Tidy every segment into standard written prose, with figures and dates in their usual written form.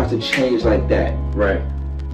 have to change like that. Right.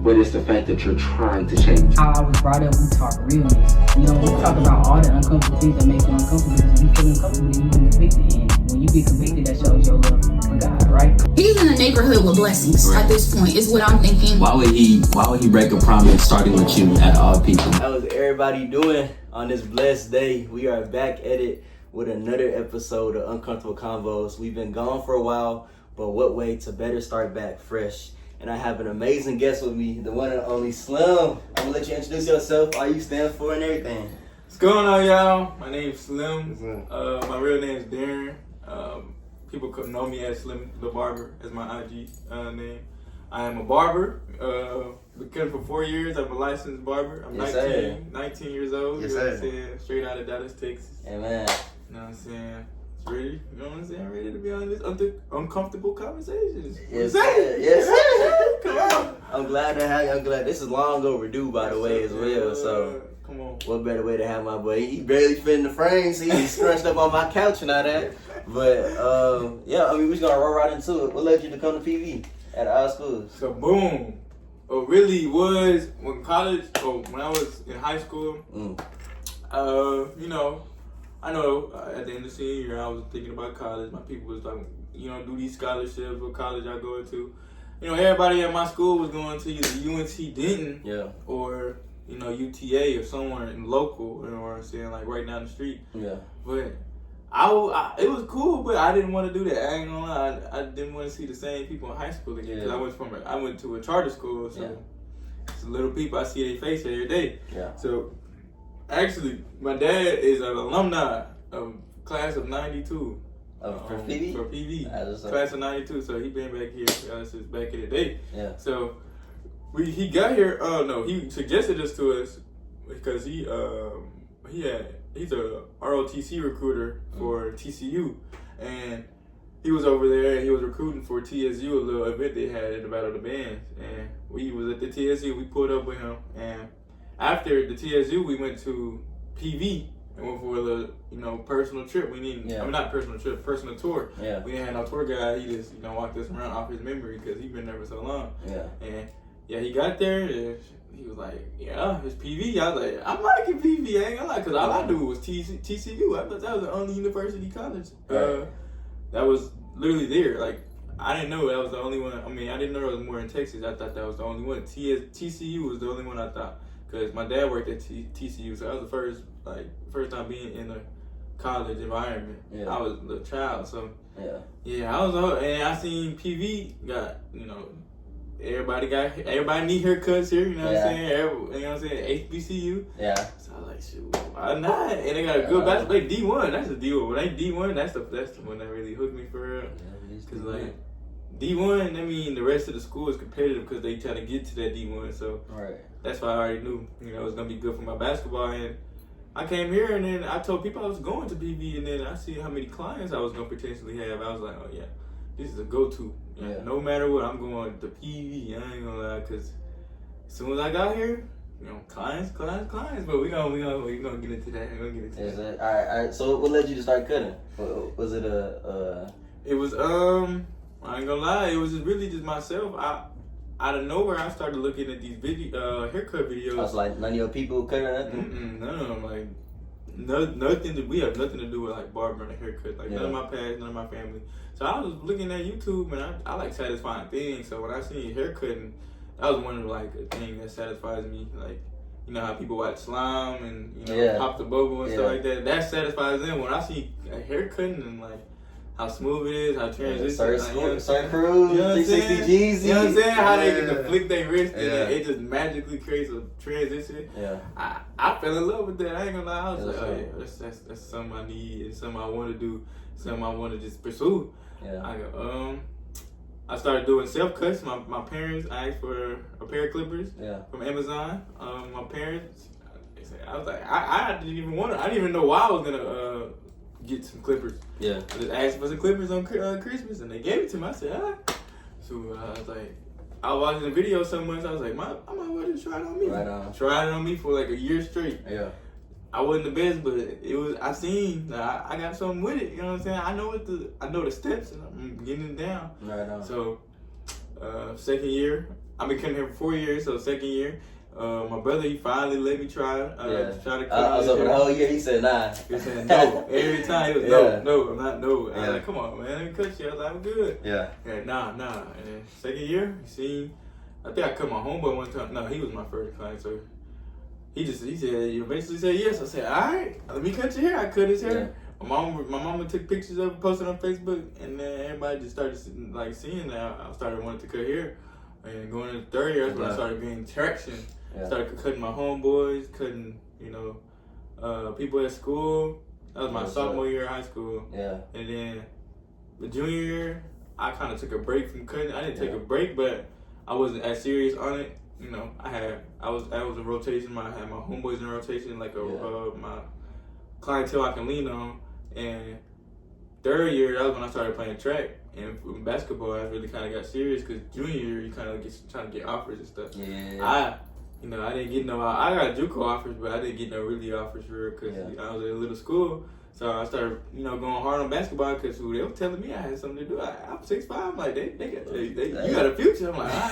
But it's the fact that you're trying to change. How I was brought up, we talk realness. You know, we talk about all the uncomfortable things that make you uncomfortable because you feel uncomfortable and you've been convicted. And when you get convicted, that shows your love for God, right? He's in a neighborhood with blessings at this point, is what I'm thinking. Why would he break a promise starting with you at all people? How is everybody doing on this blessed day? We are back at it with another episode of Uncomfortable Convos. We've been gone for a while, but what way to better start back fresh? And I have an amazing guest with me, the one and only Slim. I'm gonna let you introduce yourself, all you stand for, and everything. What's going on, y'all? My name's Slim. My real name's Darron. People could know me as Slim the Barber, as my IG name. I am a barber. Been for 4 years. I'm a licensed barber. I'm 19 years old. Yes, you know what I'm sir. saying? Straight out of Dallas, Texas. Amen. You know what I'm saying? Ready, you know what I'm saying? Ready to be on this uncomfortable conversations. Yes, sir. Yes, sir. Come on. I'm glad to have you. I'm glad. This is long overdue, by the way, as well. So, come on. What better way to have my boy? He barely fit in the frame. See, he's scrunched up on my couch and all that. But, yeah, I mean, we're just going to roll right into it. What led you to come to PV at our schools? So, boom. It really was when when I was in high school, you know, I know at the end of the senior year, I was thinking about college. My people was like, you know, do these scholarships, what college I go to. You know, everybody at my school was going to either UNT Denton or, you know, UTA or somewhere in local, you know what I'm saying, like right down the street. Yeah. But it was cool, but I didn't want to do that. I ain't gonna lie. I didn't want to see the same people in high school again because I went to a charter school, so it's little people. I see their face every day. Yeah. So actually, my dad is an alumni of class of '92. For PV? For PV. Class of '92. So he been back here since back in the day. Yeah. So he got here. He suggested this to us because he's a ROTC recruiter for TCU, and he was over there and he was recruiting for TSU, a little event they had at the Battle of the Bands, and we was at the TSU. We pulled up with him, and after the TSU, we went to PV and went for a little, you know, personal trip. Not personal trip, personal tour. Yeah. We didn't have no tour guide. He just, you know, walked us around off his memory because he'd been there for so long. Yeah. And yeah, he got there and he was like, yeah, it's PV. I was like, I'm liking PV, I ain't gonna lie, because all I knew was TCU. I thought that was the only university college that was literally there. Like, I didn't know that was the only one. I mean, I didn't know there was more in Texas. I thought that was the only one. TCU was the only one I thought, because my dad worked at TCU, so that was the first time being in a college environment. Yeah. I was a little child, so yeah, I was, and I seen PV got, you know, everybody need haircuts here, you know what I'm saying? You know what I'm saying? HBCU. Yeah. So I was like, shoot, why not? And they got a good basketball. Like D1, that's the D1. When they D1, that's the one that really hooked me for real. Because like D1, I mean, the rest of the school is competitive because they trying to get to that D1. So that's why I already knew, you know, it was gonna be good for my basketball. And I came here and then I told people I was going to PV, and then I see how many clients I was gonna potentially have. I was like, oh yeah, this is a go-to. No matter what, I'm going to PV. I ain't gonna lie, because as soon as I got here, you know, clients. But we gonna get into that. We're gonna get into that. All right. So what led you to start cutting? Was it It was I ain't gonna lie. It was really just myself. Out of nowhere, I started looking at these haircut videos. I was like, none of your people cut or nothing. None of them. Like nothing. We have nothing to do with like barbering and haircut. Like none of my past, none of my family. So I was looking at YouTube, and I like satisfying things. So when I seen haircutting, that was one of like a thing that satisfies me. Like, you know how people watch slime and, you know, pop the bubble and stuff like that. That satisfies them. When I see haircutting and like how smooth it is, how transition, certain crews, 360 G's. You know what I'm saying? How they can deflect their wrist and it just magically creates a transition. Yeah. I fell in love with that. I ain't gonna lie. I was like, oh yeah, that's something I need and something I want to do, something I want to just pursue. Yeah. I started doing self cuts. My parents asked for a pair of clippers from Amazon. My parents, I was like, I didn't even want to. I didn't even know why I was gonna get some clippers. Yeah. I just asked for some clippers on Christmas, and they gave it to me. I said, So I was like, I was watching the video so much. I was like, I might well just try it on me. Right on. Tried it on me for like a year straight. Yeah. I wasn't the best, but it was. I seen that I got something with it. You know what I'm saying? I know the steps, and I'm getting it down. Right on. So second year. I've been coming here for 4 years, so second year. My brother, he finally let me try to cut I was over the whole year. He said nah. He said no. Every time he was no, I'm not no. I was like, come on, man, let me cut you. I was like, I'm good. Yeah. Nah. And then second year, I think I cut my homeboy one time. No, he was my first client, so he said, you basically said yes. I said, all right, let me cut your hair. I cut his hair. Yeah. My mama took pictures of it, posted on Facebook, and then everybody just started like seeing that. I started wanting to cut hair, and going into third year, that's when I started getting traction. Yeah. Started cutting my homeboys, cutting, people at school. That was my sophomore year of high school. Yeah. And then the junior year, I kind of took a break from cutting. I didn't take a break, but I wasn't as serious on it. I was in rotation. I had my homeboys in rotation, like my clientele I can lean on. And third year, that was when I started playing track. And in basketball, I really kind of got serious because junior year, you kind of trying to get offers and stuff. Yeah. I didn't get I got JUCO offers, but I didn't get no really offers for it because I was at a little school. So I started, going hard on basketball because they were telling me I had something to do. I'm 6'5". I'm like, they got you got a future. I'm like, all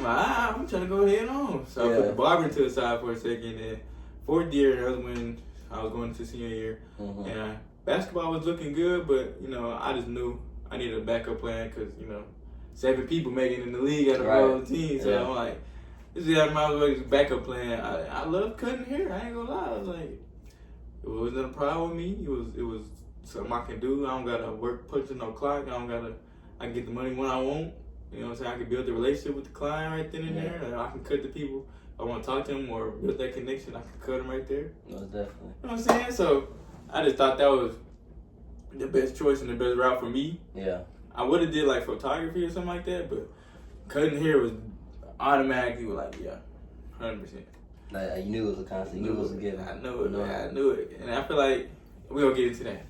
right. I'm trying to go head on. So I put the barber to the side for a second. And fourth year, that was when I was going to senior year. Mm-hmm. And basketball was looking good, but, I just knew I needed a backup plan because, 7 people making it in the league out of the whole team. So I'm like, this is my backup plan. I love cutting hair. I ain't gonna lie. I was like, it wasn't a problem with me. It was something I can do. I don't gotta work punching no clock. I can get the money when I want. You know what I'm saying? I can build the relationship with the client right then and there. And I can cut the people. If I want to talk to them or build that connection, I can cut them right there. Most definitely. You know what I'm saying? So I just thought that was the best choice and the best route for me. Yeah. I would have did like photography or something like that, but cutting hair was automatically 100%. Like, you knew it was a constant. You knew it was a given. I knew it, man. I knew it. And I feel like we're going to get into that.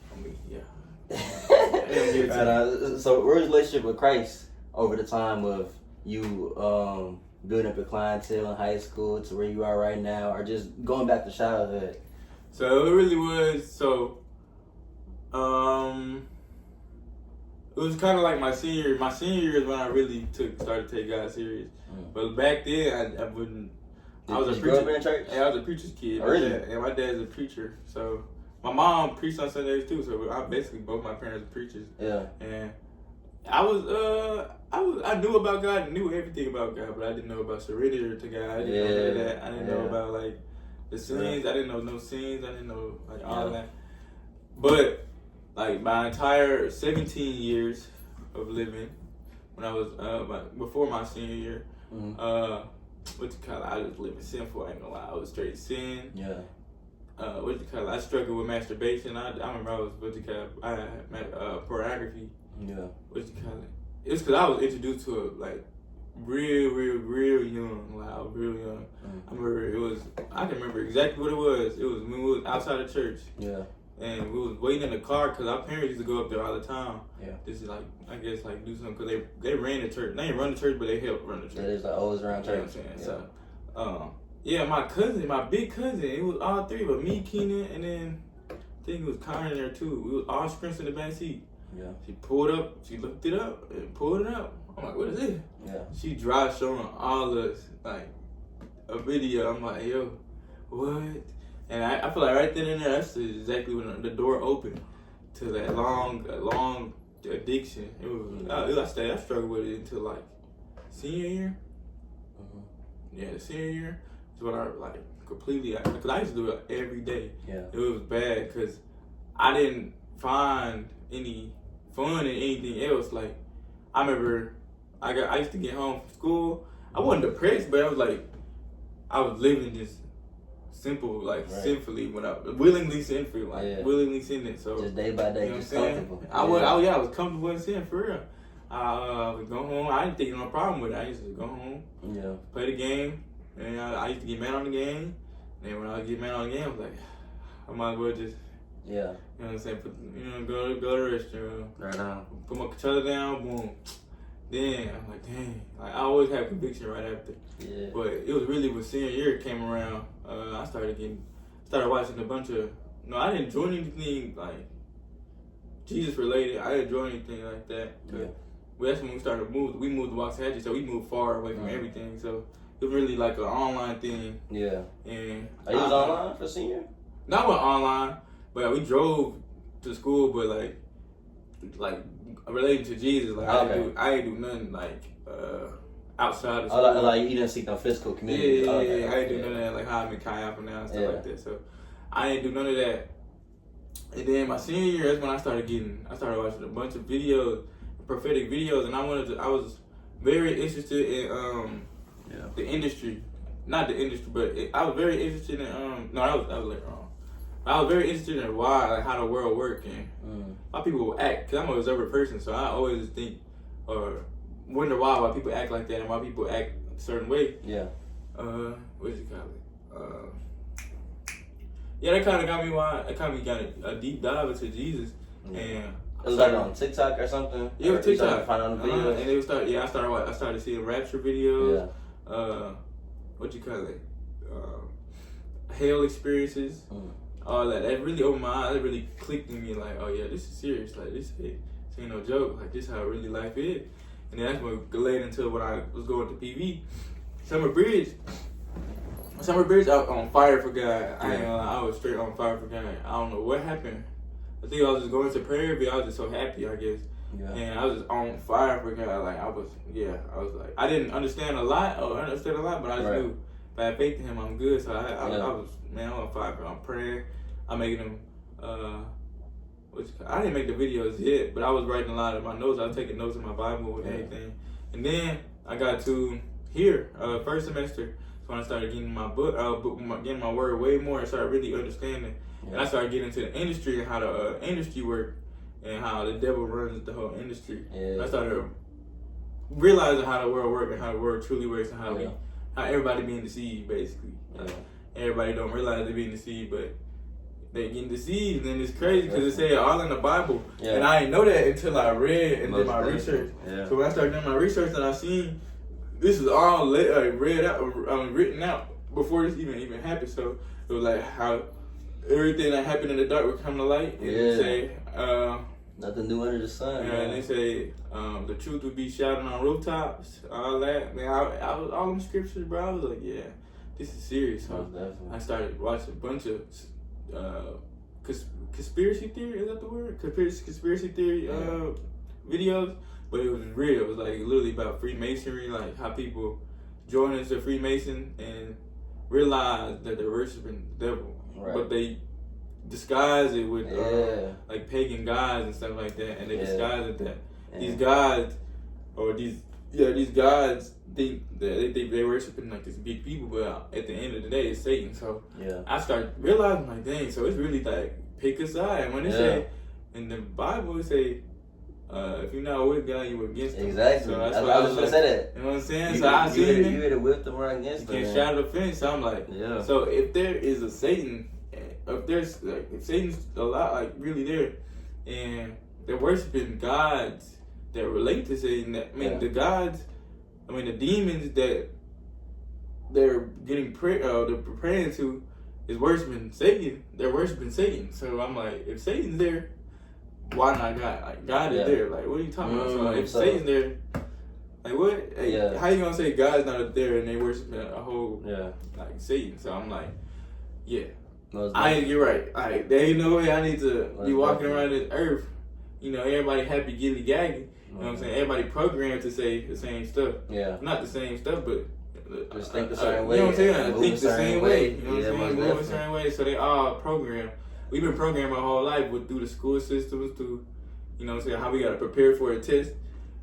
So, where's your relationship with Christ over the time of you building up your clientele in high school to where you are right now, or just going back to childhood? So, it really was, it was kind of like my senior year. My senior year is when I really started to take God serious. But back then, I wouldn't. I was a preacher. Grow up in church? Yeah, I was a preacher's kid. Really? My dad's a preacher. So my mom preached on Sundays too. So I basically both my parents were preachers. Yeah. And I knew about God, and knew everything about God, but I didn't know about surrender to God. I didn't know that. I didn't know about like the sins. I didn't know no sins. I didn't know like all of that. But like my entire 17 years of living, when I was before my senior year, I was living sinful. I ain't gonna lie, I was straight sin. Yeah. I struggled with masturbation. I remember I was I had pornography. Yeah. It was because I was introduced to it like real young. Like I was real young. I remember I can remember exactly what it was. It was when we was outside of church. Yeah. And we was waiting in the car because our parents used to go up there all the time. Yeah. Just like, I guess, like do something because they ran the church. They didn't run the church, but they helped run the church. Yeah, there's like always around church. You know what I'm saying? So, my cousin, my big cousin, it was all three of us. Me, Keenan, and then I think it was Connor there too. We was all sprints in the back seat. Yeah. She pulled up, she looked it up, and pulled it up. I'm like, what is this? Yeah. She dry showing all us, like, a video. I'm like, yo, what? And I feel like right then and there, that's exactly when the door opened to that long addiction. It was, I struggled with it until like senior year. Mm-hmm. Yeah, the senior year is when I like completely, because I used to do it every day. Yeah. It was bad because I didn't find any fun in anything else. Like, I remember I used to get home from school. I wasn't depressed, but I was like, I was living just simple, like sinfully, when I willingly sinful, like willingly sinning. So just day by day, you know just comfortable. I was comfortable in sin for real. I would go home. I didn't think no problem with it. I used to go home, play the game, and I used to get mad on the game. And when I get mad on the game, I was like, I might as well just, you know what I'm saying? Go to the restroom, right now, put my controller down, boom. Then I'm like, dang, like I always have conviction right after. Yeah. But it was really when senior year came around, I started watching a bunch of. No, I didn't join anything like Jesus related. I didn't join anything like that. Yeah. that's when we started to move. We moved to Waxahachie, so we moved far away from everything. So it was really like an online thing. Yeah. And Are you was online for senior? Not with online, but we drove to school, but like related to Jesus. Like I ain't do nothing like outside of school. Like you didn't seek no physical community. Yeah. I ain't do none of that. Like how I'm in Chi Alpha now and stuff like that. So I ain't do none of that. And then my senior year, that's when I started watching a bunch of videos, prophetic videos, and I was very interested in the industry. Not the industry, but I was very interested in no, that was later on. I was very interested in why, like how the world works and how people will act. Cause I'm an observant person, so I always think or wonder why people act like that and why people act a certain way. Yeah. What you call it? Yeah, that kind of got me got a deep dive into Jesus, and it was like on TikTok or something. Yeah, or TikTok. Find on the videos. And they started. Yeah, I started seeing rapture videos. Yeah. What you call it? Hell experiences. All that. That really opened my eyes. It really clicked in me. Like, oh yeah, this is serious. Like this ain't no joke. Like this is how really life is. And then that's what led into when I was going to PV, Summer Bridge. I was on fire for God. I was straight on fire for God. I don't know what happened. I think I was just going to prayer, but I was just so happy, I guess. Yeah. And I was just on fire for God. Like I was like, I didn't understand a lot, but I just knew if I had faith in Him, I'm good. So I was on fire. I'm praying. I'm making them. I didn't make the videos yet, but I was writing a lot of my notes. I was taking notes in my Bible and everything. And then I got to here, first semester. When I started getting my getting my word way more, and started really understanding, and I started getting into the industry and how the industry works, and how the devil runs the whole industry. I started realizing how the world works and how the world truly works, and how everybody being deceived, basically. Everybody don't realize they're being deceived, but they getting deceived, and it's crazy because it said all in the Bible, and I didn't know that until I read and did my research. So when I started doing my research, and I seen. This is all written out before this even happened. So it was like how everything that happened in the dark would come to light. And they say, nothing new under the sun. And they say the truth would be shouting on rooftops, all that. Man, I was all them scriptures, bro. I was like, yeah, this is serious. So I started watching a bunch of conspiracy theory. Is that the word? Conspiracy theory videos. But it was real. It was like literally about Freemasonry, like how people join into Freemason and realize that they're worshiping the devil. But they disguise it with like pagan gods and stuff like that, and they disguise it that these gods these gods think that they're worshiping like this big people, but at the end of the day, it's Satan. So I started realizing like, dang, so it's really like pick a side. And when they say in the Bible, it say. If you're not with God, you're against Him. Exactly. So that's I why was going to say that. You know what I'm saying? So I seen it. You either with them or against them. You can't shatter the fence. So I'm like, so if there is a Satan, if Satan's a lot, like really there, and they're worshiping gods that relate to Satan, the demons that they're getting they're praying to is worshiping Satan. They're worshiping Satan. So I'm like, if Satan's there, why not God? Like God is there. Like what are you talking about? So if Satan's there, like what? Hey, how you gonna say God's not there and they worship a whole like Satan? So I'm like, you're right. There ain't no way I need to be walking around this earth. You know, everybody happy gilly gaggy. You know what I'm saying? Everybody programmed to say the same stuff. Not the same stuff, but just think the same way. You know what I'm saying? Think the same way. You know what I'm saying? Move the same way. So they all programmed. We've been programmed our whole life through the school systems, through, you know what I'm saying, how we got to prepare for a test.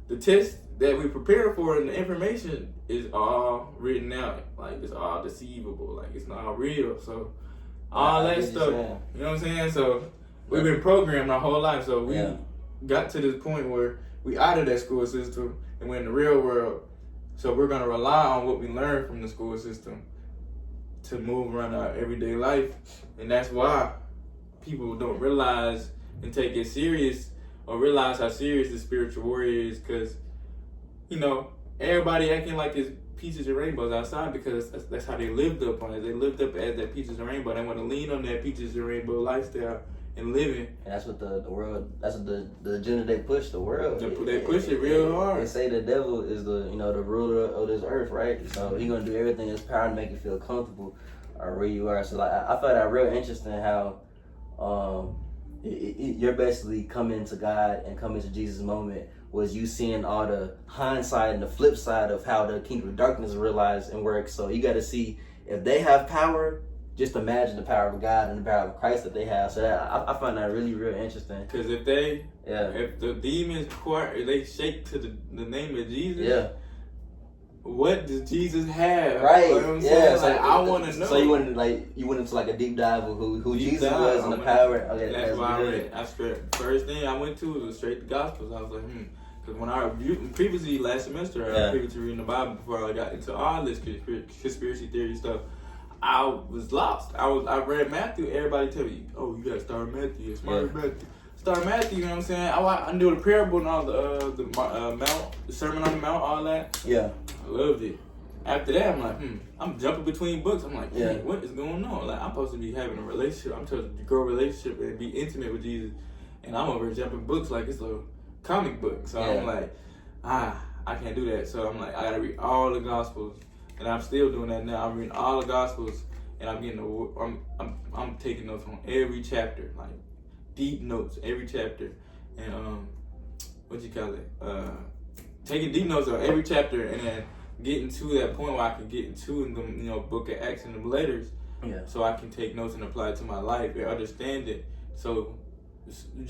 The test that we prepare for and the information is all written out. Like, it's all deceivable. Like, it's not real. So, all that stuff, you know what I'm saying? So, we've been programmed our whole life. So, we got to this point where we out of that school system and we're in the real world. So, we're going to rely on what we learned from the school system to move around our everyday life. And that's why people don't realize and take it serious or realize how serious the spiritual warrior is, because, you know, everybody acting like it's peaches and rainbows outside because that's how they lived up on it. They lived up as that peaches and rainbow. They want to lean on that peaches and rainbow lifestyle and living. And that's what the world, that's what the agenda they push, the world. They push it real hard. They say the devil is the ruler of this earth, right? So he's gonna do everything in his power to make you feel comfortable or where you are. So like I found that real interesting how you're basically coming to God and coming to Jesus moment was you seeing all the hindsight and the flip side of how the kingdom of darkness realized and works. So you got to see if they have power, just imagine the power of God and the power of Christ that they have. So that, I find that really real interesting. Because if the demons they shake to the name of Jesus, what does Jesus have? Right. You know what I'm saying? Like, I want to know. So you went into like a deep dive of who Jesus was and the power. Okay, that's why I read. First thing I went to was straight to Gospels. I was like, Because when I previously last semester, I was previously reading the Bible before I got into all this conspiracy theory stuff. I was lost. I read Matthew. Everybody tell me, "Oh, you gotta start with Matthew. It's smart Matthew. Start Matthew." You know what I'm saying? I knew the parable and all the Mount, the Sermon on the Mount, all that. Yeah, I loved it. After that, I'm like, I'm jumping between books. I'm like, what is going on? Like, I'm supposed to be having a relationship. I'm supposed to grow a relationship and be intimate with Jesus, and I'm over jumping books like it's a comic book. So I'm like, I can't do that. So I'm like, I gotta read all the Gospels. And I'm still doing that now. I'm reading all the Gospels, and I'm getting I'm taking notes on every chapter, like deep notes every chapter, and taking deep notes on every chapter, and then getting to that point where I can get into the Book of Acts and the letters, so I can take notes and apply it to my life and understand it. So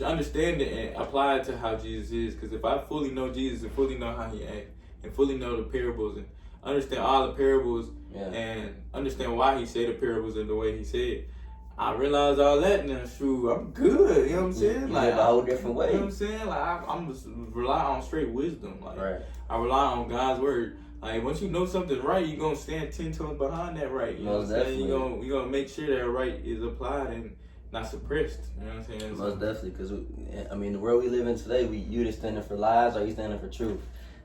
understand it and apply it to how Jesus is. Because if I fully know Jesus and fully know how he acts and fully know the parables and understand all the parables and understand why he said the parables in the way he said, I realize all that, and then shoot, I'm good. You know what I'm saying? Like a whole different way. You know what I'm saying? Like I'm just rely on straight wisdom. Like I rely on God's word. Like once you know something's right, you're gonna stand 10 toes behind that right. You know what I'm saying? You're gonna make sure that right is applied and not suppressed. You know what I'm saying? Most definitely, because the world we live in today, you either standing for lies or you standing for truth.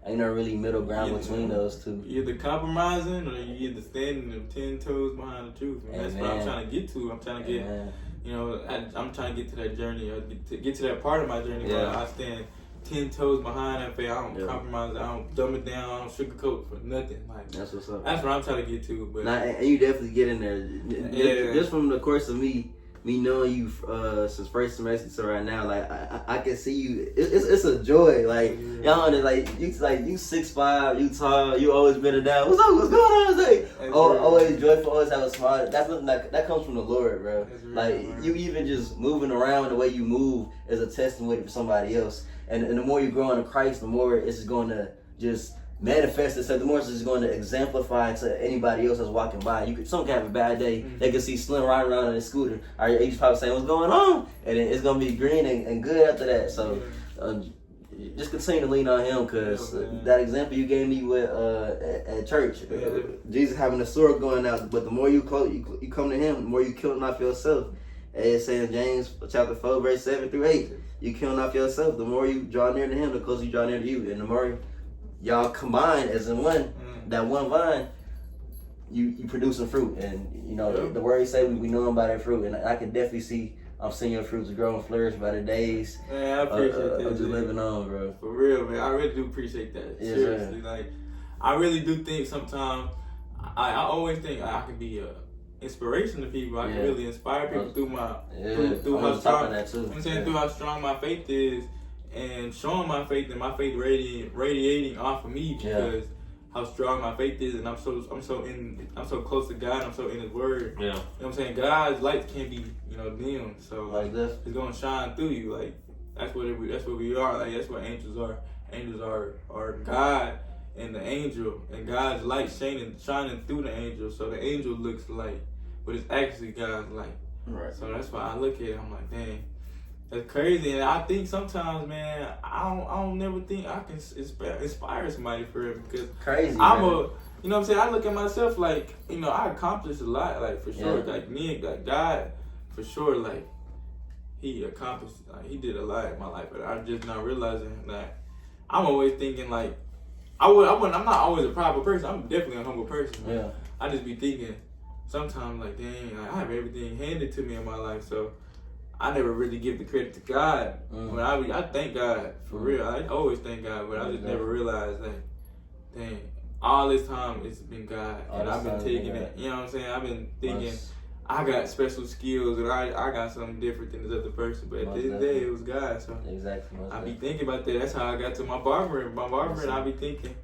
Ain't no really middle ground between those two. You're either compromising or you're either standing 10 toes behind the truth. And that's what I'm trying to get to. I'm trying to get, I'm trying to get to that journey, or get to that part of my journey where I stand 10 toes behind that faith. I don't compromise. I don't dumb it down. I don't sugarcoat for nothing. Like that's what's up. That's what I'm trying to get to. But and you definitely get in there. Just from the course of me knowing you since first semester to right now, like I can see you. It's a joy. Like y'all, like you 6'5", you tall, you always been it down. What's up? What's going on? It's like always joyful, always have a smile. That's nothing that comes from the Lord, bro. Like you even just moving around the way you move is a testimony for somebody else. And the more you grow into Christ, the more it's going to just manifest itself. The more it's just going to exemplify to anybody else that's walking by. Someone can have a bad day. They can see Slim riding around on his scooter. He's probably saying, "What's going on?" And then it's gonna be green and good after that. So just continue to lean on him, because that example you gave me with at church, Jesus having a sword going out. But the more you come to him, the more you killing off yourself. It's saying James chapter 4 verse 7 through 8. You killing off yourself. The more you draw near to him, the closer you draw near to you, and the more y'all combine as in one, that one vine, you producing fruit. And the word say we know them by their fruit, and I can definitely see I'm seeing your fruits grow and flourish by the days. Man, I appreciate that. I'm just living on, bro. For real, man. I really do appreciate that. Yeah, seriously, like I really do think sometimes I always think I can be a inspiration to people. I can really inspire people through my through how strong through how strong my faith is, and showing my faith and my faith radiating off of me, because how strong my faith is, and I'm so close to God. I'm so in His Word. You know what I'm saying? God's light can't be dim. So like it's gonna shine through you. Like that's what we are. Like that's what angels are. Angels are God and the angel, and God's light shining through the angel. So the angel looks light, but it's actually God's light. Right. So that's why I look at it. I'm like, dang. That's crazy, and I think sometimes, man, I don't never think I can inspire somebody for it, because crazy. I'm you know what I'm saying? I look at myself like, I accomplished a lot, like for sure. Like me, like God, for sure, like He accomplished, like He did a lot in my life, but I'm just not realizing that. I'm always thinking like, I'm not always a prideful person. I'm definitely a humble person. Man. I just be thinking sometimes like, dang, like, I have everything handed to me in my life, so I never really give the credit to God. When I thank God for real. I always thank God, but I just never realized that. Dang, all this time it's been God, and I've been taking it. You know what I'm saying? I've been thinking I got special skills, and I got something different than this other person. But at the end of the day, it was God. So I be thinking about that. That's how I got to my barber, and I be thinking,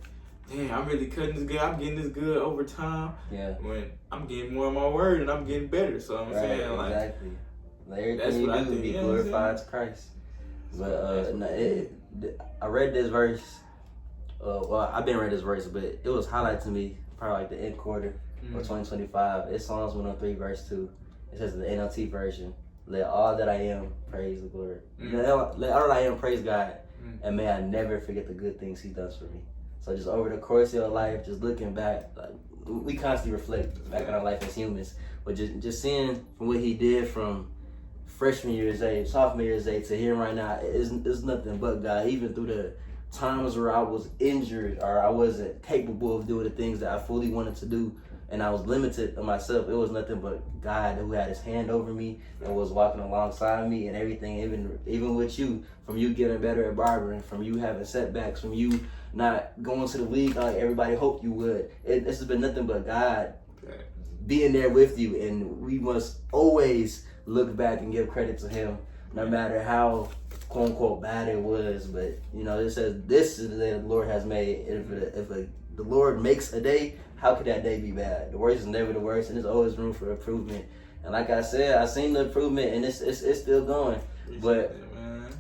damn, I'm really cutting this good. I'm getting this good over time. Yeah. When I'm getting more of my word, and I'm getting better. So I'm saying, like, exactly. Like everything you do be glorified to Christ. But I read this verse. Well, I've been read this verse, but it was highlighted to me probably like the end quarter of 2025. It's Psalms 103 verse 2. It says in the NLT version, "Let all that I am praise the Lord. Let all that I am praise God, and may I never forget the good things He does for me." So just over the course of your life, just looking back, like we constantly reflect back on our life as humans, but just seeing from what He did from freshman year's age, sophomore year's age to here right now is nothing but God. Even through the times where I was injured or I wasn't capable of doing the things that I fully wanted to do, and I was limited in myself, it was nothing but God who had His hand over me and was walking alongside me and everything. Even with you, from you getting better at barbering, from you having setbacks, from you not going to the league like everybody hoped you would. This has been nothing but God being there with you, and we must always look back and give credit to Him, no matter how quote unquote bad it was. But you know, it says this is the day the Lord has made. If the Lord makes a day, how could that day be bad? The worst is never the worst, and there's always room for improvement. And like I said, I seen the improvement, and it's still going. But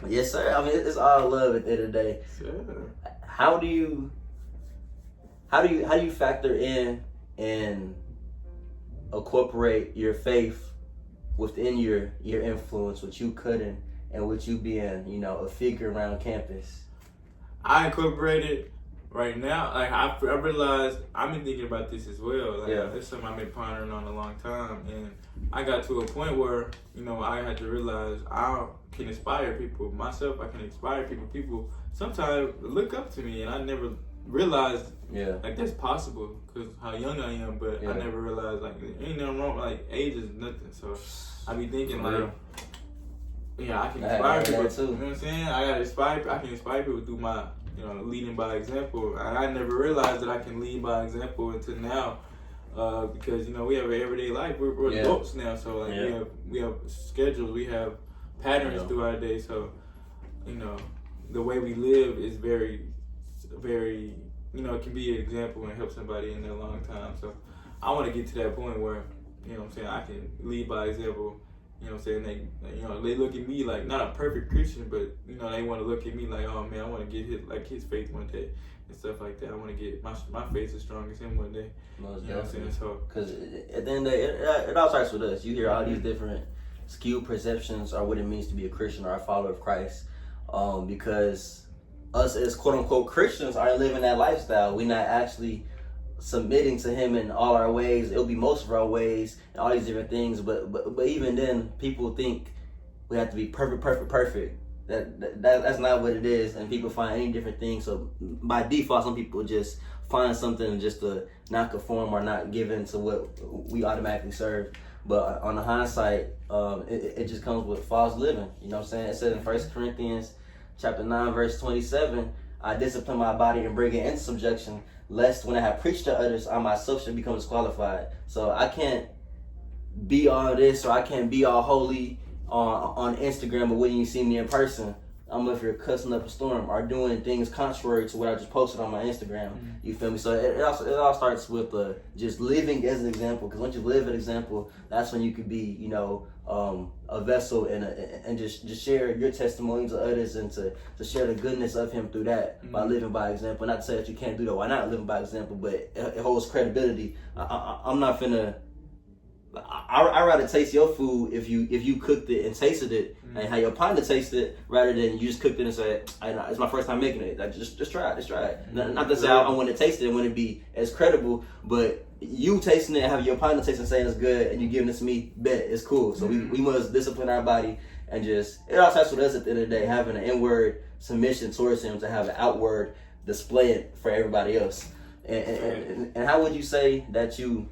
yes, sir. I mean, it's all love at the end of the day. How do you factor in and incorporate your faith within your influence, with you cutting and with you being, you know, a figure around campus? I incorporated right now. Like I realized I've been thinking about this as well. Like it's something I've been pondering on a long time, and I got to a point where, you know, I had to realize I can inspire people myself. I can inspire people. People sometimes look up to me, and I never realized like that's possible because how young I am. But I never realized like ain't nothing wrong. Like age is nothing. So I be thinking like, I can inspire people too. You know what I'm saying? I can inspire people through my, you know, leading by example. I never realized that I can lead by example until now, because you know we have an everyday life. We're adults now, so like we have schedules, we have patterns through our day. So you know the way we live is very, very, you know, it can be an example and help somebody in a long time. So I want to get to that point where, you know what I'm saying, I can lead by example. You know what I'm saying? They look at me like not a perfect Christian, but you know they want to look at me like, oh man, I want to get his faith one day and stuff like that. I want to get my faith as strong as him one day. Most you know what I'm saying? So because at the end of the day, it all starts with us. You hear all these different skewed perceptions or what it means to be a Christian or a follower of Christ, because us as quote unquote Christians aren't living that lifestyle. We're not actually submitting to Him in all our ways. It'll be most of our ways and all these different things, but even then people think we have to be perfect. That's not what it is, and people find any different things. So by default, some people just find something just to not conform or not give in to what we automatically serve. But on the hindsight, it just comes with false living. You know what I'm saying? It says in 1 Corinthians chapter 9 verse 27, I discipline my body and bring it into subjection, lest when I have preached to others, I myself should become disqualified. So I can't be all this, or I can't be all holy on Instagram, but when you see me in person, I'm up here cussing up a storm or doing things contrary to what I just posted on my Instagram. You feel me? So it all starts with just living as an example. Because once you live an example, that's when you could be, you know, a vessel and just share your testimony to others and to share the goodness of Him through that by living by example. Not to say that you can't do that. Why not living by example? But it holds credibility. I'm not finna. I'd rather taste your food if you cooked it and tasted it and how your partner tasted it, rather than you just cooked it and said, it's my first time making it. Like, just try it. Not to say I want to taste it and want to be as credible, but you tasting it and having your partner taste and saying it's good and you giving it to me, bet it's cool. So we must discipline our body and just, it all starts with us at the end of the day, having an inward submission towards Him to have an outward display it for everybody else. And how would you say that you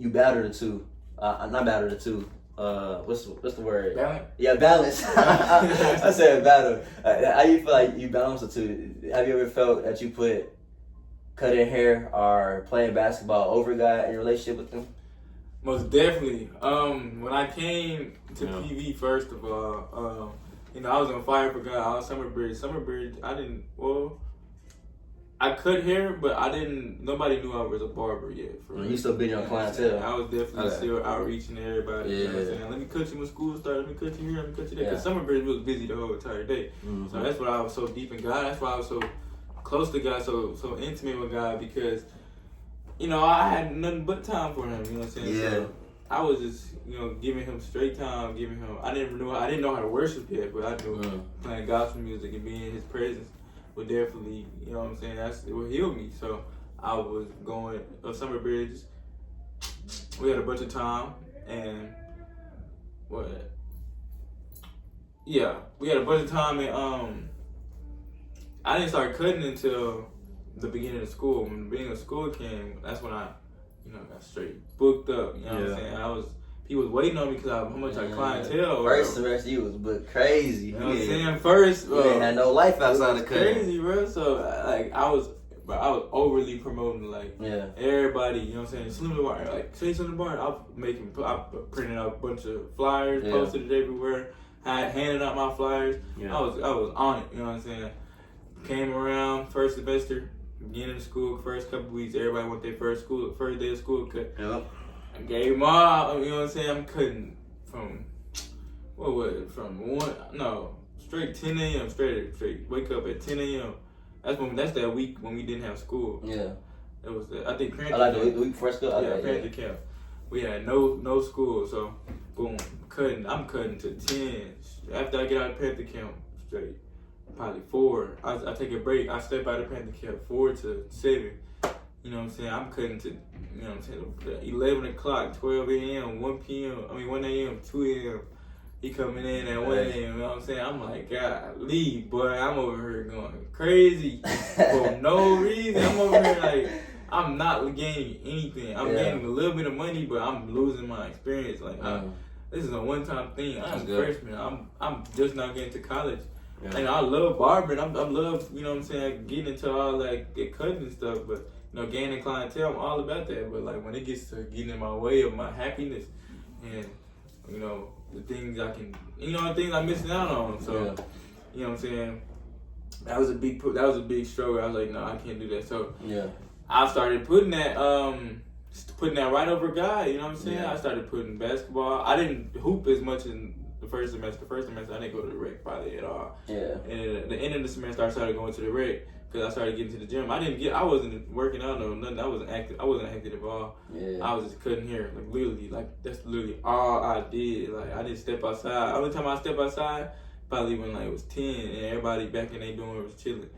battle the two? Not battle the two. what's the word? Balance? Yeah, balance. I said battle. How you feel like you balance the two? Have you ever felt that you put cutting hair or playing basketball over God in your relationship with them? Most definitely. When I came to PV, first of all, I was on fire for God. I was Summer Bridge. I cut hair, but nobody knew I was a barber yet. You still been your clientele. I was definitely still outreaching to everybody. Yeah. You know what I'm saying? Let me cut you when school started. Let me cut you here. Let me cut you there. Because Summer Bridge was busy the whole entire day. Mm-hmm. So that's why I was so deep in God. That's why I was so close to God, so intimate with God, because, I had nothing but time for him. You know what I'm saying? Yeah. So I was just, giving him straight time, I didn't know how to worship yet, but I knew playing gospel music and being in his presence would definitely, it would heal me. So I was going Summer Bridge. We had a bunch of time, and we had a bunch of time, and I didn't start cutting until the beginning of school. When the beginning of school came, that's when I, got straight booked up. You know what I'm saying? People was waiting on me because of how much I clientele. First semester you was booked crazy. You know what I'm saying? First, you ain't had no life outside of cutting. Crazy, bro. So I was overly promoting everybody. You know what I'm saying? Slim to Bar, say Slim to Bar. I printed out a bunch of flyers, posted it everywhere. Handed out my flyers. Yeah. I was on it. You know what I'm saying? Came around first semester, beginning of school, first couple weeks, everybody went their first day of school cut. Yep. I gave them all, you know what I'm saying? I'm cutting from, what was it? Straight 10 a.m. straight. Wake up at 10 a.m. That's that week when we didn't have school. Yeah. It was I think Panther Camp. The week before school? Panther Camp. We had no school, so boom, I'm cutting to 10. After I get out of Panther Camp, straight. Probably 4. I take a break. I step out of Panther Camp 4 to 7. You know what I'm saying? I'm cutting to, 11 o'clock, 12 a.m., 1 a.m., 2 a.m. He coming in at 1 a.m., you know what I'm saying? I'm like, God, leave, boy. I'm over here going crazy for no reason. I'm over here I'm not gaining anything. I'm gaining a little bit of money, but I'm losing my experience. This is a one-time thing. I'm a freshman. I'm just not getting to college. Yeah. And I love barbering. I love, you know what I'm saying, getting into all get cutting and stuff, but gaining clientele, I'm all about that. But when it gets to getting in my way of my happiness and the things I can, the things I'm missing out on. So you know what I'm saying, that was a big struggle. I was like, no, I can't do that. So I started putting that right over God. You know what I'm saying? Yeah. I started putting basketball. I didn't hoop as much in the first semester. I didn't go to the rec probably at all. Yeah. And at the end of the semester, I started going to the rec because I started getting to the gym. I wasn't working out or nothing. I wasn't active at all. Yeah. I was just cutting hair, literally, that's literally all I did. I didn't step outside. Only time I stepped outside, probably when it was 10 and everybody back in their dorm was chilling.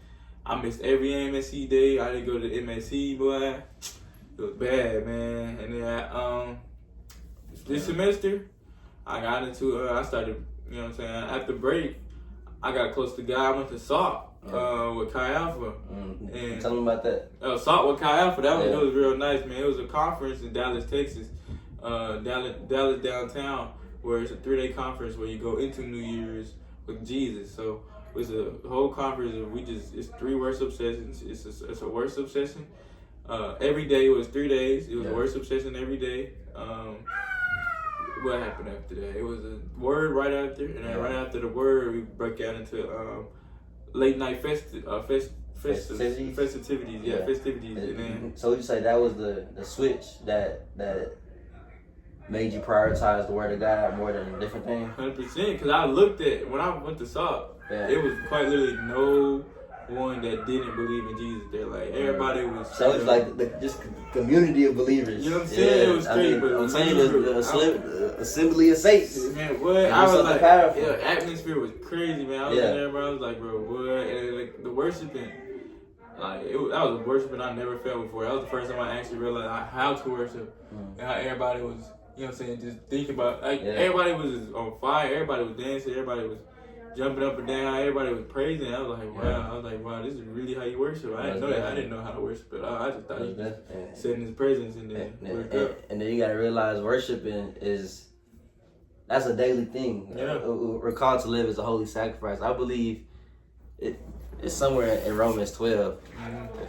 I missed every MSC day. I didn't go to the MSC, boy. It was bad, man. And then this semester, I got into, I started, you know what I'm saying, after break, I got close to God. I went to SALT with Chi Alpha. And tell them about that. SALT with Chi Alpha, it was real nice, man. It was a conference in Dallas, Texas, Dallas downtown, where it's a 3-day conference where you go into New Year's with Jesus. So it's a whole conference of it's 3 worship sessions. It's a worship session. Every day, it was 3 days. It was a worship session every day. What happened after that? It was a word right after, and then right after the word, we broke out into late night festivities. Yeah, festivities. And then, so you say that was the switch that made you prioritize the word of God more than different things? 100%. Because I looked at when I went to SALT, it was quite literally no one that didn't believe in Jesus there. Everybody was. So it's just community of believers. You know what I'm saying? It was straight, but I'm saying the assembly of saints. Man, what? I was atmosphere was crazy, man. I was in there, bro. I was like, bro, what? And the worshiping, that was a worshiping I never felt before. That was the first time I actually realized how to worship and how everybody was, you know what I'm saying, just thinking about, everybody was on fire, everybody was dancing, everybody was jumping up and down, everybody was praising. I was like, wow, this is really how you worship. I didn't know that. I didn't know how to worship at all. I just thought you just sit in his presence and then work up. And then you gotta realize worshiping is that's a daily thing. Yeah. We're called to live as a holy sacrifice. I believe it's somewhere in Romans 12.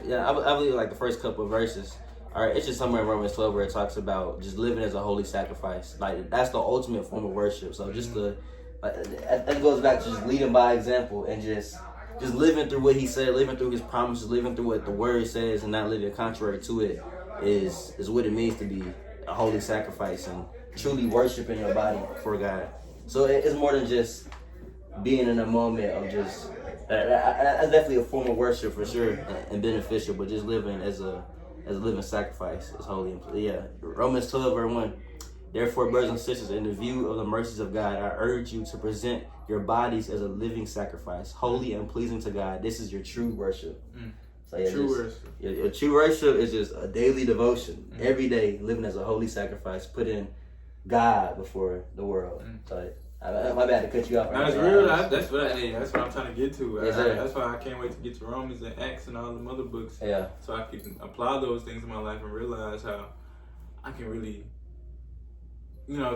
Yeah, I believe like the first couple of verses. All right, it's just somewhere in Romans 12 where it talks about just living as a holy sacrifice. Like that's the ultimate form of worship. So just that goes back to just leading by example and just living through what he said, living through his promises, living through what the word says, and not living contrary to it is what it means to be a holy sacrifice and truly worshiping your body for God. So it's more than just being in a moment of just. That's definitely a form of worship for sure and beneficial, but just living as a living sacrifice is holy. Yeah, Romans 12 verse 1. Therefore, brothers and sisters, in the view of the mercies of God, I urge you to present your bodies as a living sacrifice, holy and pleasing to God. This is your true worship. So yeah, True worship. Your true worship is just a daily devotion, every day living as a holy sacrifice, putting God before the world. So my bad to cut you off. That's real. That's what I'm trying to get to. Yes, that's why I can't wait to get to Romans and Acts and all them other books. Yeah. So I can apply those things in my life and realize how I can really,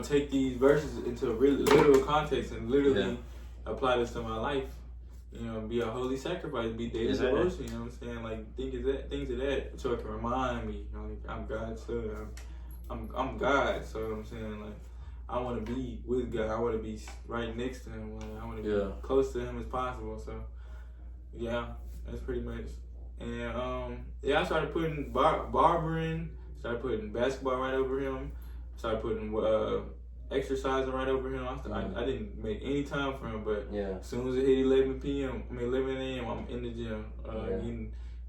take these verses into a really literal context and literally apply this to my life. Be a holy sacrifice, be daily devotion. You know what I'm saying? Like things of that, so it can remind me. I'm God's son. I'm God. So I'm saying like. I want to be with God. I want to be right next to Him. I want to be close to Him as possible. So, yeah, that's pretty much. And I started putting barbering. Started putting basketball right over him. Started putting exercising right over him. I didn't make any time for him, but as soon as it hit 11 a.m., I'm in the gym. You know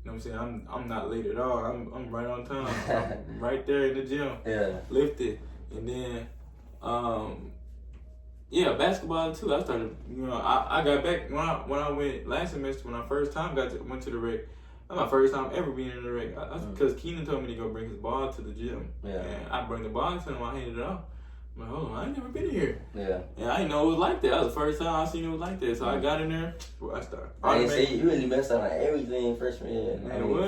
what I'm saying? I'm not late at all. I'm right on time. I'm right there in the gym. Lifted, and then. Basketball too. I started, I got back when I went last semester when I first time went to the rec. That's my first time ever being in the rec. Because Keenan told me to go bring his ball to the gym. And I bring the ball to him. I handed it off. I'm like, hold on, I ain't never been here. And I didn't know it was like that. That was the first time I seen it was like that. So I got in there. I started. I didn't say you really messed up on everything freshman year.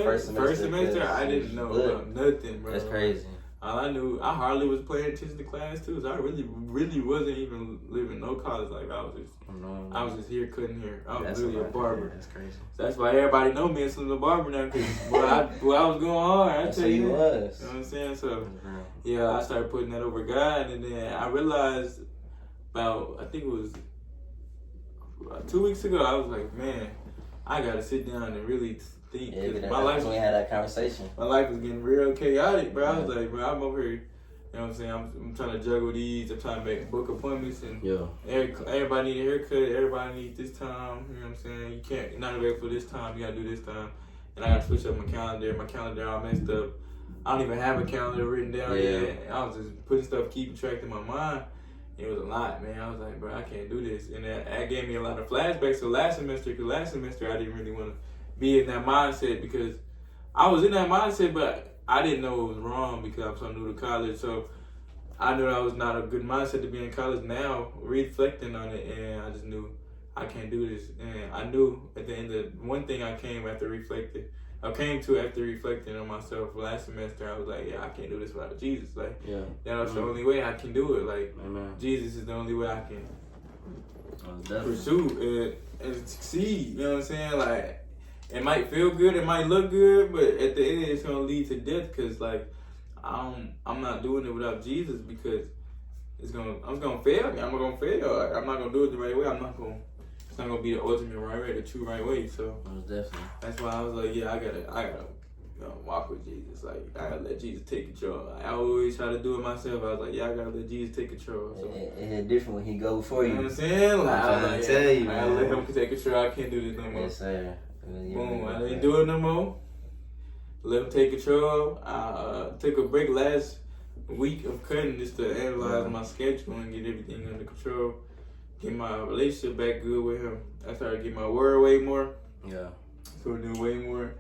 First semester, I didn't know about nothing, bro. That's crazy. All I knew, I hardly was paying attention to class too. So I really wasn't even living no college life. I was just here, cutting hair. I was really a barber. That's crazy. So that's why everybody know me as a barber now. Cause I was going hard. I tell you. You know what I'm saying? So I started putting that over God, and then I realized I think it was 2 weeks ago. I was like, man, I gotta sit down and really think. My life when we had that conversation. My life was getting real chaotic, bro. I was like, bro, I'm over here. You know what I'm saying? I'm trying to juggle these. I'm trying to book appointments, and everybody need a haircut. Everybody needs this time. You know what I'm saying? You're not available for this time. You gotta do this time. And I gotta switch up my calendar. My calendar all messed up. I don't even have a calendar written down yet. I was just putting stuff, keeping track in my mind. It was a lot, man. I was like, bro, I can't do this. And that gave me a lot of flashbacks to last semester. Because last semester I didn't really want to be in that mindset, because I was in that mindset, but I didn't know it was wrong because I was so new to college. So I knew that was not a good mindset to be in college. Now, reflecting on it, and I just knew I can't do this. And I knew at the end of one thing I came to after reflecting on myself last semester. I was like, I can't do this without Jesus. Like, that was the only way I can do it. Like, Jesus is the only way I can pursue and succeed. You know what I'm saying? Like, it might feel good, it might look good, but at the end it's gonna lead to death. Cause like I'm not doing it without Jesus, because I'm gonna fail. I'm gonna fail. Like, I'm not gonna do it the right way. It's not gonna be the ultimate right way, the true right way. So definitely. That's why I was like, I gotta walk with Jesus. Like, I gotta let Jesus take control. I always try to do it myself. I was like, I gotta let Jesus take control. So. And it's different when he go before you. You know what I'm saying? Like, I'm trying to tell you, I gotta let him take control. I can't do this no more. Yes, sir. Boom, I didn't do it no more. Let him take control. I took a break last week of cutting just to analyze my schedule and get everything under control. Get my relationship back good with him. I started getting my word way more. So we're doing way more,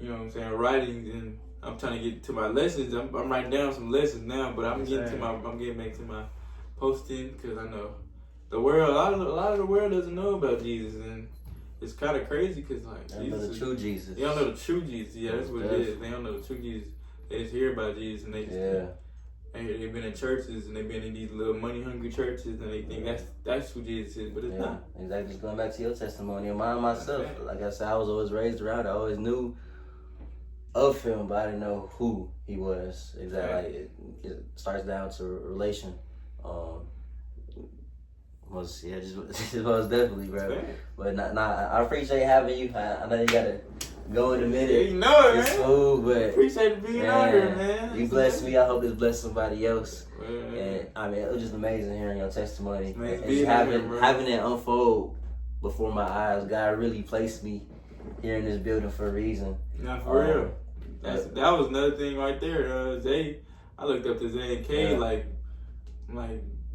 you know what I'm saying, writings, and I'm trying to get to my lessons. I'm writing down some lessons now, but I'm getting back to my posting, because I know the world, a lot of the world doesn't know about Jesus, and it's kind of crazy, because like they don't know the true Jesus. They don't know the true Jesus. Yeah, that's what it is. They don't know the true Jesus. They just hear about Jesus, and they just they've been in churches and they've been in these little money hungry churches and they think that's who Jesus is, but it's not. Exactly. Just going back to your testimony, and mine myself. Like I said, I was always raised around. I always knew of him, but I didn't know who he was. Exactly. Like it starts down to relation. Just definitely, bro. But I appreciate having you. I know you gotta go in a minute. Yeah, you know it, it's man. cool, but appreciate being out here, man. You blessed me. I hope it's blessed somebody else. Man. And I mean, it was just amazing hearing your testimony Man, and just having it unfold before my eyes. God really placed me here in this building for a reason. Not for real. That was another thing right there. Zay, I looked up to Zay and Kay like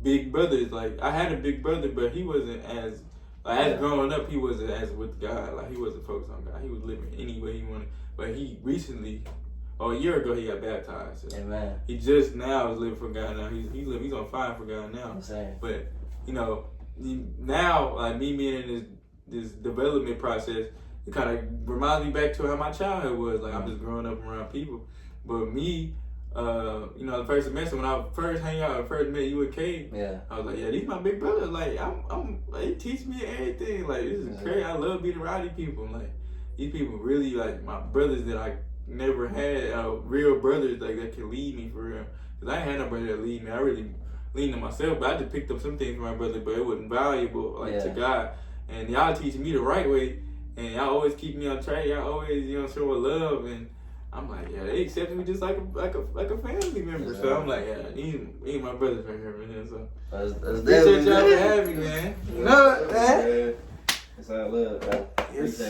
big brothers. Like I had a big brother, but he wasn't as growing up. He wasn't as with God. Like he wasn't focused on God. He was living any way he wanted. But he recently, a year ago, he got baptized. So Amen. He just now is living for God. Now he's on fire for God now. Insane. But now like me being in this development process. It kind of reminds me back to how my childhood was. Like, I'm just growing up around people. But me, the first semester, when I first hang out, I first met you and Kay, I was like, yeah, these my big brothers. Like, they teach me everything. Like, this is crazy. I love being around these people. Like, these people really, like, my brothers that I never had, real brothers, like, that can lead me for real. Because I ain't had nobody that lead me. I really leaned on myself, but I just picked up some things from my brother, but it wasn't valuable, to God. And y'all teaching me the right way. And y'all always keep me on track. Y'all always, show love. And I'm like, yeah, they accept me just like a family member. So I'm like, yeah, these my brothers right here, man. So appreciate y'all for having me, man. You know it, man. It's all love, bro. Yes, sir.